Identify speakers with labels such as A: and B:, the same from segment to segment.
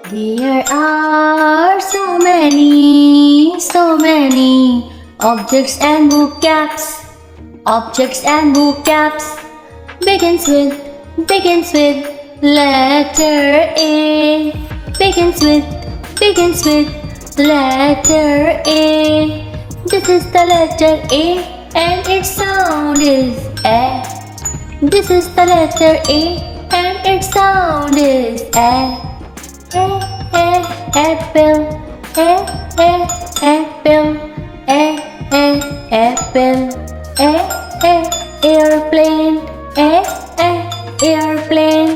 A: There are so many objects and vocabs. Objects and vocabs begins with letter A. Begins with letter A. This is the letter A and its sound is A. This is the letter A and its sound is A. Apple, apple, apple, airplane, airplane,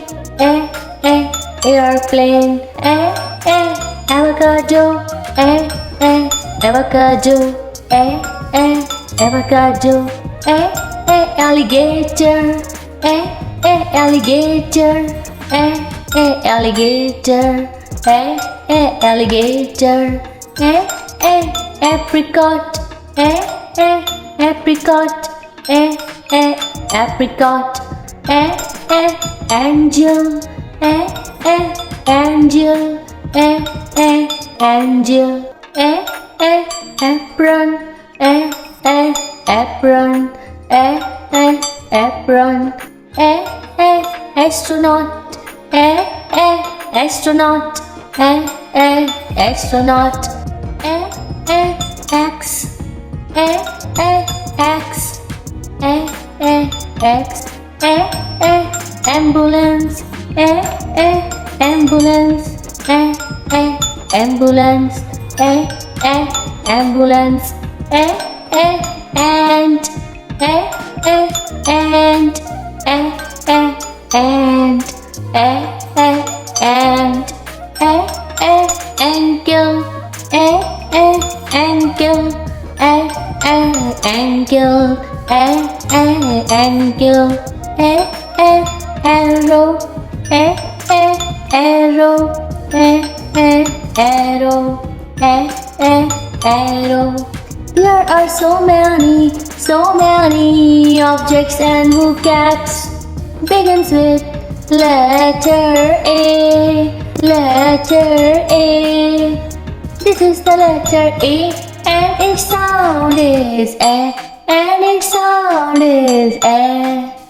A: airplane, avocado, avocado, avocado, alligator, alligator, alligator, alligator, apricot, apricot, apricot, angel, angel, angel, apron, apron, apron, astronaut, astronaut, astronaut, X, X, X, ambulance, ambulance, ambulance, ambulance, and ankle, ankle, ankle, ankle, arrow, arrow, arrow, arrow. There are so many objects and vocabs. Begins with letter A, letter A. This is the letter A and its sound is A, and its sound is A.